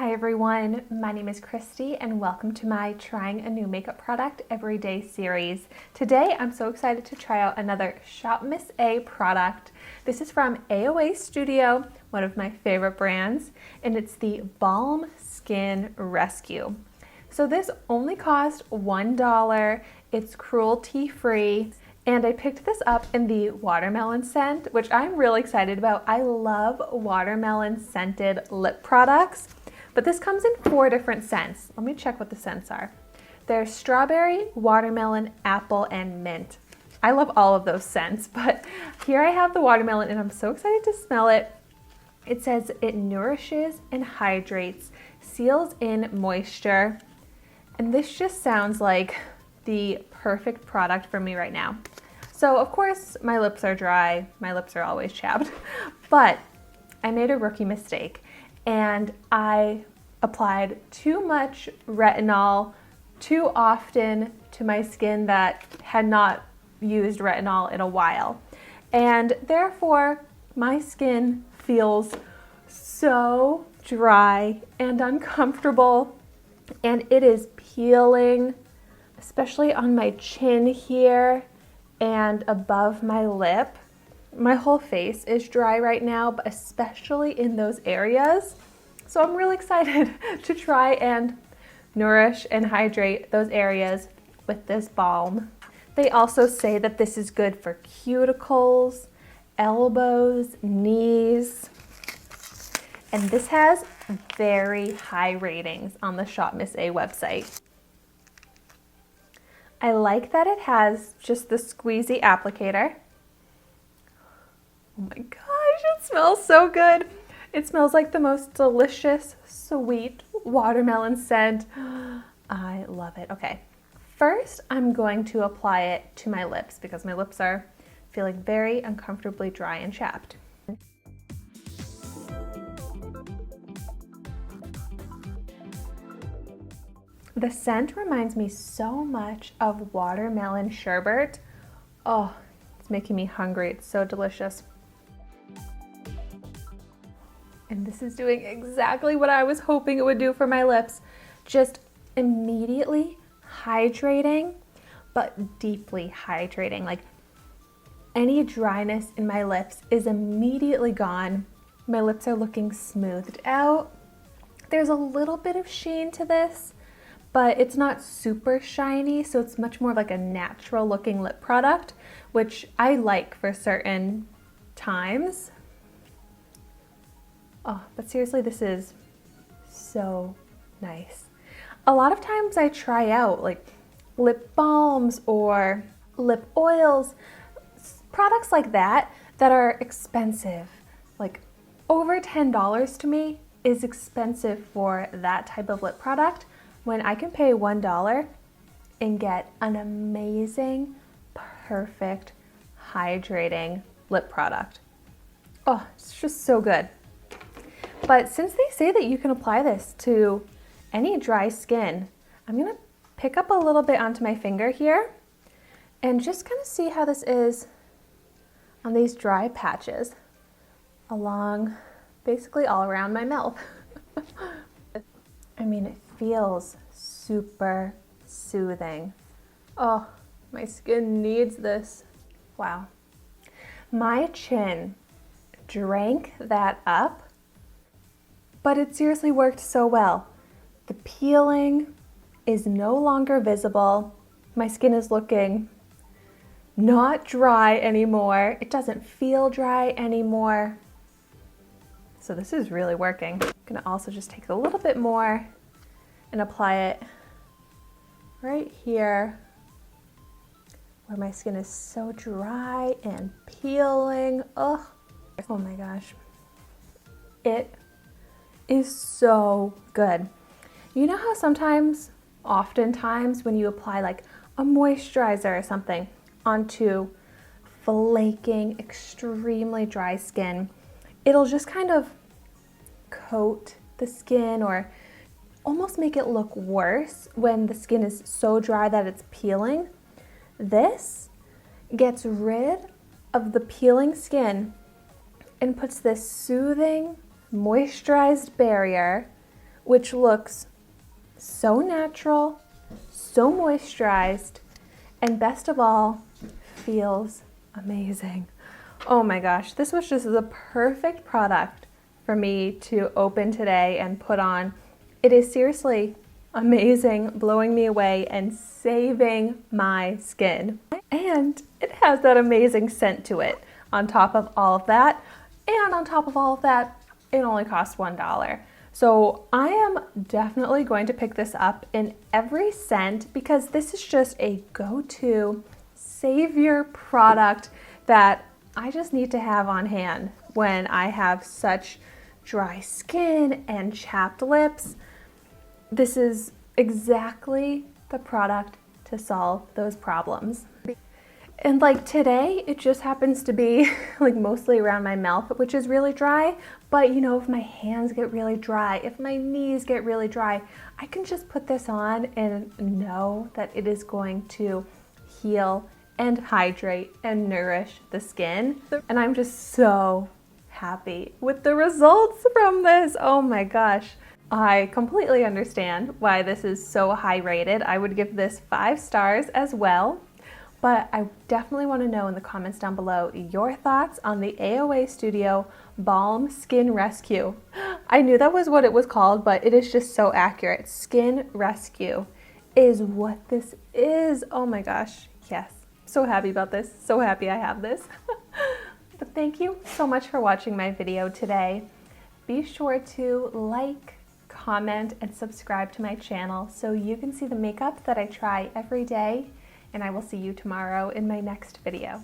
Hi everyone, my name is Christy and welcome to my Trying a New Makeup Product Everyday series. Today I'm so excited to try out another ShopMissA product. This is from AOA Studio, one of my favorite brands, and it's the Balm Skin Rescue. So this only cost $1, it's cruelty free, and I picked this up in the watermelon scent, which I'm really excited about. I love watermelon scented lip products. But this comes in 4 different scents. Let me check what the scents are. There's strawberry, watermelon, apple, and mint. I love all of those scents, but here I have the watermelon and I'm so excited to smell it. It says it nourishes and hydrates, seals in moisture, and this just sounds like the perfect product for me right now. So of course my lips are dry, my lips are always chapped, but I made a rookie mistake. And I applied too much retinol too often to my skin that had not used retinol in a while. And therefore, my skin feels so dry and uncomfortable, and it is peeling, especially on my chin here and above my lip. My whole face is dry right now, but especially in those areas. So I'm really excited to try and nourish and hydrate those areas with this balm. They also say that this is good for cuticles, elbows, knees, and this has very high ratings on the ShopMissA website. I like that it has just the squeezy applicator. Oh my gosh, it smells so good. It smells like the most delicious, sweet watermelon scent. I love it. Okay, first I'm going to apply it to my lips because my lips are feeling very uncomfortably dry and chapped. The scent reminds me so much of watermelon sherbet. Oh, it's making me hungry. It's so delicious. And this is doing exactly what I was hoping it would do for my lips. Just immediately hydrating, but deeply hydrating. Like any dryness in my lips is immediately gone. My lips are looking smoothed out. There's a little bit of sheen to this, but it's not super shiny, so it's much more like a natural looking lip product, which I like for certain times. Oh, but seriously, this is so nice. A lot of times I try out like lip balms or lip oils, products like that are expensive. Like over $10 to me is expensive for that type of lip product when I can pay $1 and get an amazing, perfect, hydrating lip product. Oh, it's just so good. But since they say that you can apply this to any dry skin, I'm gonna pick up a little bit onto my finger here and just kind of see how this is on these dry patches along, basically all around my mouth. I mean, it feels super soothing. Oh, my skin needs this. Wow. My chin drank that up. But it seriously worked so well. The peeling is no longer visible. My skin is looking not dry anymore. It doesn't feel dry anymore. So this is really working. I'm gonna also just take a little bit more and apply it right here where my skin is so dry and peeling. Oh my gosh. It is so good. You know how oftentimes when you apply like a moisturizer or something onto flaking, extremely dry skin, it'll just kind of coat the skin or almost make it look worse when the skin is so dry that it's peeling. This gets rid of the peeling skin and puts this soothing, moisturized barrier which looks so natural, so moisturized, and best of all, feels amazing. Oh my gosh, this was just the perfect product for me to open today and put on. It is seriously amazing, blowing me away and saving my skin. And it has that amazing scent to it on top of all of that. And on top of all of that, it only costs $1. So I am definitely going to pick this up in every scent because this is just a go-to savior product that I just need to have on hand when I have such dry skin and chapped lips. This is exactly the product to solve those problems. And like today, it just happens to be like mostly around my mouth, which is really dry. But you know, if my hands get really dry, if my knees get really dry, I can just put this on and know that it is going to heal and hydrate and nourish the skin. And I'm just so happy with the results from this. Oh my gosh. I completely understand why this is so high rated. I would give this 5 stars as well. But I definitely want to know in the comments down below your thoughts on the AOA Studio Balm Skin Rescue. I knew that was what it was called, but it is just so accurate. Skin Rescue is what this is. Oh my gosh, yes. So happy about this. So happy I have this. But thank you so much for watching my video today. Be sure to like, comment, and subscribe to my channel so you can see the makeup that I try every day. And I will see you tomorrow in my next video.